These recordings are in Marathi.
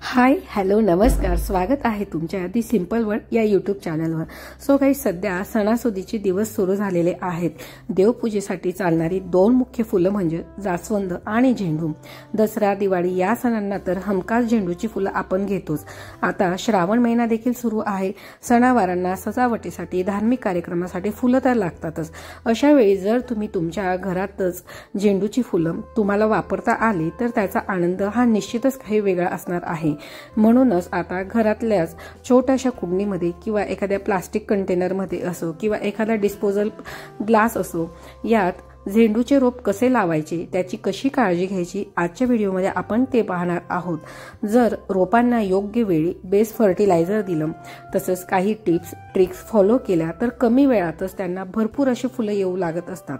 हाय हॅलो नमस्कार, स्वागत आहे तुमच्या दी सिंपल वर्ल्ड या यूट्यूब चॅनलवर। सो काही सध्या सणासुदीचे दिवस सुरू झालेले आहेत। देवपूजेसाठी चालणारी दोन मुख्य फुलं म्हणजे जास्वंद आणि झेंडू। दसरा दिवाळी या सणांना तर हमखास झेंडूची फुलं आपण घेतोच। आता श्रावण महिना देखील सुरू आहे। सणावारांना सजावटीसाठी धार्मिक कार्यक्रमासाठी फुलं तर लागतातच। अशा वेळी जर तुम्ही तुमच्या घरातच झेंडूची फुलं तुम्हाला वापरता आली तर त्याचा आनंद हा निश्चितच काही वेगळा असणार आहे। म्हणूनच आता घरातल्याच छोट्याशा कुंडीमध्ये किंवा एखाद्या प्लास्टिक कंटेनरमध्ये असो किंवा एखादा डिस्पोजल ग्लास असो, यात झेंडूचे रोप कसे लावायचे, त्याची कशी काळजी घ्यायची, आजच्या व्हिडिओमध्ये आपण ते पाहणार आहोत। जर रोपांना योग्य वेळी बेस फर्टिलायझर दिलं, तसंच काही टिप्स ट्रिक्स फॉलो केल्या तर कमी वेळातच त्यांना भरपूर अशी फुलं येऊ लागत असतात।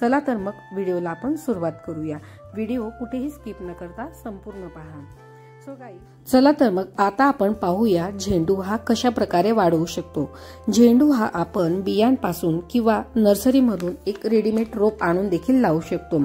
चला तर मग व्हिडिओला आपण सुरुवात करूया। व्हिडिओ कुठेही स्किप न करता संपूर्ण पहा। चला तर मग आता आपण पाहूया झेंडू हा कशा प्रकारे वाढवू शकतो। झेंडू हा आपण बियांपासून किंवा नर्सरीमधून एक रेडीमेड रोप आणून देखील लावू शकतो।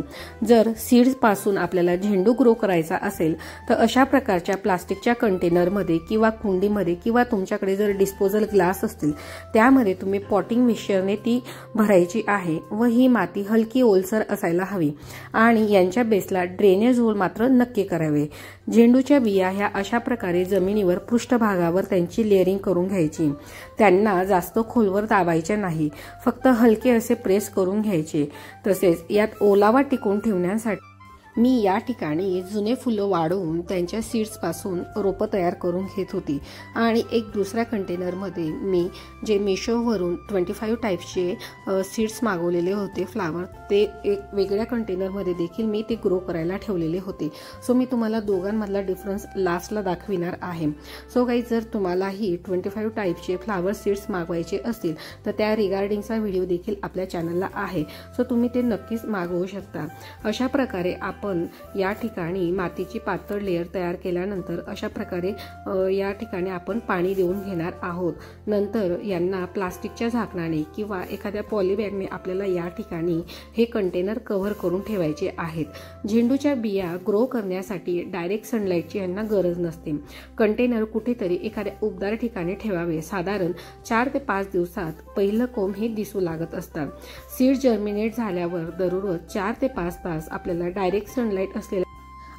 जर सीड्स पासून आपल्याला झेंडू ग्रो करायचा असेल तर अशा प्रकारच्या प्लास्टिकच्या कंटेनरमध्ये किंवा कुंडीमध्ये किंवा तुमच्याकडे जर डिस्पोजल ग्लास असतील त्यामध्ये तुम्ही पॉटिंग मिक्सचरने ती भरायची आहे व ही माती हलकी ओलसर असायला हवी आणि यांच्या बेसला ड्रेनेज होल मात्र नक्की करावे। झेंडूच्या बिया ह्या अशा प्रकारे जमिनीवर पृष्ठभागावर त्यांची लेअरिंग करून घ्यायची। त्यांना जास्त खोलवर दाबायचे नाही, फक्त हलके असे प्रेस करून घ्यायचे। तसेच यात ओलावा टिकून ठेवण्यासाठी मी या ठिकाणी जुने फुलं वाढवून त्यांच्या सीड्स पासून रोपं तयार करून घेत होती आणि एक दुसऱ्या कंटेनरमध्ये मी जे मिशोवरून 25 टाईप्सचे सीड्स मागवलेले होते फ्लावर, ते एक वेगळ्या कंटेनरमध्ये देखील मी ते ग्रो करायला ठेवलेले होते। सो मी तुम्हाला दोघांमधला डिफरन्स लास्टला दाखविणार आहे। सो काही जर तुम्हालाही 25 टाईपचे फ्लावर सीड्स मागवायचे असतील तर त्या रिगार्डिंगचा व्हिडिओ देखील आपल्या चॅनलला आहे। सो तुम्ही ते नक्कीच मागवू शकता। अशा प्रकारे आपण या ठिकाणी मातीची पातळ लेयर तयार केल्यानंतर अशा प्रकारे या ठिकाणी आपण पाणी देऊन घेणार आहोत। नंतर यांना प्लास्टिकच्या झाकणाने किंवा एखाद्या पॉलीबॅगने आपल्याला या ठिकाणी हे कंटेनर कव्हर करून ठेवायचे आहेत। झेंडूच्या बिया ग्रो करण्यासाठी डायरेक्ट सनलाईटची यांना गरज नसते। कंटेनर कुठेतरी एखाद्या उबदार ठिकाणी ठेवावे। साधारण 4 ते 5 दिवसात पहिलं कोंब हे दिसू लागत असतात। सीड जर्मिनेट झाल्यावर दररोज 4 ते 5 तास आपल्याला डायरेक्ट सनलाईट असलेल्या।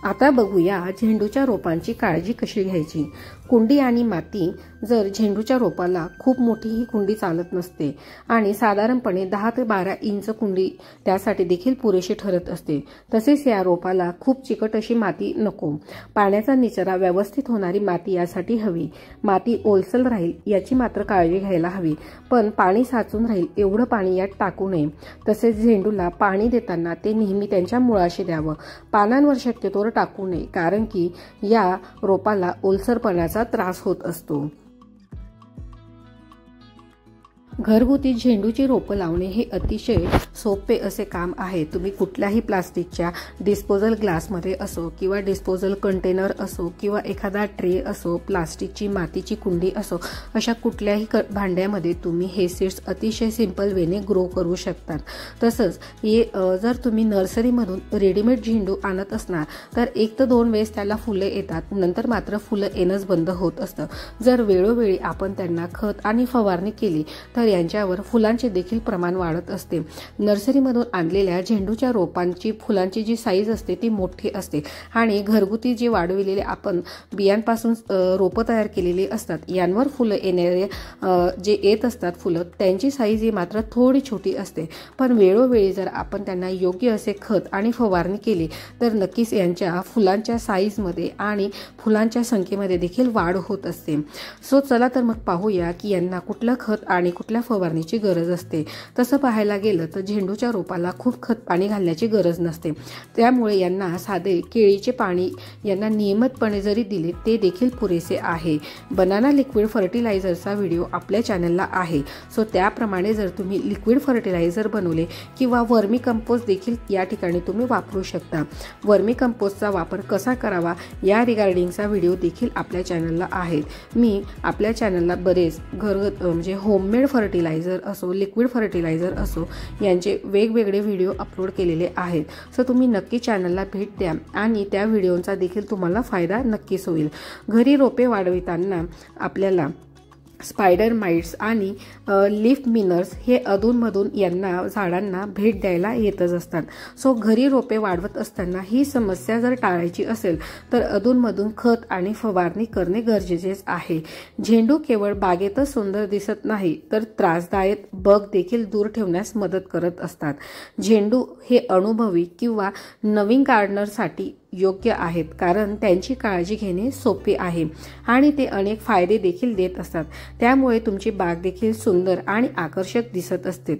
आता बघूया झेंडूच्या रोपांची काळजी कशी घ्यायची। कुंडी आणि माती, जर झेंडूच्या रोपाला खूप मोठी ही कुंडी चालत नसते आणि साधारणपणे 10 ते 12 इंच कुंडी त्यासाठी देखील पुरेशी ठरत असते। तसेच या रोपाला खूप चिकट अशी माती नको, पाण्याचा निचरा व्यवस्थित होणारी माती यासाठी हवी। माती ओलसर राहील याची मात्र काळजी घ्यायला हवी, पण पाणी साचून राहील एवढं पाणी यात टाकू नये। तसेच झेंडूला पाणी देताना ते नेहमी त्यांच्या मुळाशी द्यावं, पानांवर शक्यतोवर टाकू नये, कारण की या रोपाला ओलसरपणाचा त्रास होत असतो। घरगुती झेंडूची रोपं लावणे हे अतिशय सोपे असे काम आहे। तुम्ही कुठल्याही प्लास्टिकच्या डिस्पोजल ग्लासमध्ये असो किंवा डिस्पोजल कंटेनर असो किंवा एखादा ट्रे असो, प्लास्टिकची मातीची कुंडी असो, अशा कुठल्याही भांड्यामध्ये तुम्ही हे सीड्स अतिशय सिंपल वेने ग्रो करू शकतात। तसंच जर तुम्ही नर्सरीमधून रेडीमेड झेंडू आणत असणार तर 1 ते 2 वेळेस त्याला फुलं येतात, नंतर मात्र फुलं येणंच बंद होत असतं। जर वेळोवेळी आपण त्यांना खत आणि फवारणी केली तर यांच्यावर फुलांचे देखील प्रमाण वाढत असते। नर्सरीमधून आणलेल्या झेंडूच्या रोपांची फुलांची जी साईज असते ती मोठी असते आणि घरगुती जे वाढविलेले आपण बियांपासून रोपं तयार केलेली असतात यांवर फुलं येणारे जे येत असतात फुलं, त्यांची साईज ही मात्र थोडी छोटी असते। पण वेळोवेळी जर आपण त्यांना योग्य असे खत आणि फवारणी केली तर नक्कीच यांच्या फुलांच्या साईजमध्ये आणि फुलांच्या संख्येमध्ये देखील वाढ होत असते। सो चला तर मग पाहूया की यांना कुठलं खत आणि कुठल्या फवारणीची गरज असते। तसं पाहायला गेलं तर झेंडूच्या रोपाला खूप खत पाणी घालण्याची गरज नसते, त्यामुळे यांना साधे केळीचे पाणी यांना नियमितपणे जरी दिले ते देखील पुरेसे आहे। बनाना लिक्विड फर्टिलायझरचा व्हिडिओ आपल्या चॅनलला आहे। सो त्याप्रमाणे जर तुम्ही लिक्विड फर्टिलायझर बनवले किंवा वर्मी कंपोस्ट देखील या ठिकाणी तुम्ही वापरू शकता। वर्मी कंपोस्टचा वापर कसा करावा या रिगार्डिंगचा व्हिडिओ देखील आपल्या चॅनलला आहे। मी आपल्या चॅनलला बरेच म्हणजे होममेड फर्टिलायझर असो, लिक्विड फर्टिलायझर असो, यांचे वेगवेगळे व्हिडिओ अपलोड केलेले आहेत. सो तुम्ही नक्की चॅनलला भेट द्या आणि त्या व्हिडिओंचा देखील तुम्हाला फायदा नक्कीच होईल. घरी रोपे वाढविताना आपल्याला स्पायडर माइट्स आणि लीफ मिनर्स हे अधूनमधून यांना झाडांना भेट द्यायला येतच असतात. सो घरी रोपे वाढवत असताना ही समस्या जर टाळायची असेल तर अधूनमधून खत आणि फवारणी करणे गरजेचेच आहे. झेंडू केवळ बागेतच सुंदर दिसत नाही तर त्रासदायक बग देखील दूर ठेवण्यास मदत करत असतात. झेंडू हे अनुभवी किंवा नवीन गार्डनरसाठी योग्य आहेत कारण त्यांची काळजी घेणे सोपे आहे आणि ते अनेक फायदे देखील देत असतात. त्यामुळे तुमची बाग देखील सुंदर आणि आकर्षक दिसत असते.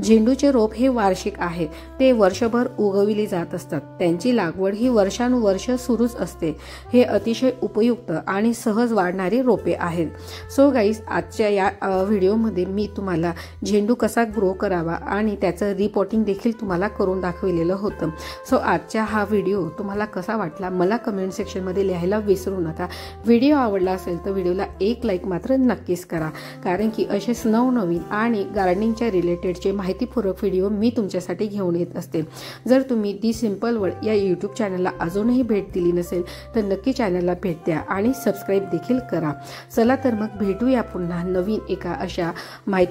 झेंडूचे रोप हे वार्षिक आहे. ते वर्षभर उगविली जात असतात. त्यांची लागवड ही वर्षानुवर्ष सुरूच असते. हे अतिशय उपयुक्त आणि सहज वाढणारे रोपे आहेत. सो गाईज, आजच्या या व्हिडिओमध्ये मी तुम्हाला झेंडू कसा ग्रो करावा आणि त्याचं रिपोर्टिंग देखील तुम्हाला करून दाखवलेलं होतं. सो आजच्या हा व्हिडिओ तुम्हाला कसा वाटला मला कमेंट सेक्शनमध्ये लिहायला विसरू नका. व्हिडिओ आवडला असेल तर व्हिडिओला एक लाईक मात्र नक्कीच करा कारण की असेच नवनवीन आणि गार्डनिंगच्या रिलेटेडचे माहितीपूर्वक व्हिडिओ मी तुमच्यासाठी घेऊन येत असते. जर तुम्ही दी सिंपल वर्ल्ड या यूट्यूब चॅनलला अजूनही भेट दिली नसेल तर नक्की चॅनलला भेट द्या आणि सबस्क्राईब देखील करा. चला तर मग भेटूया पुन्हा नवीन एका अशा माहिती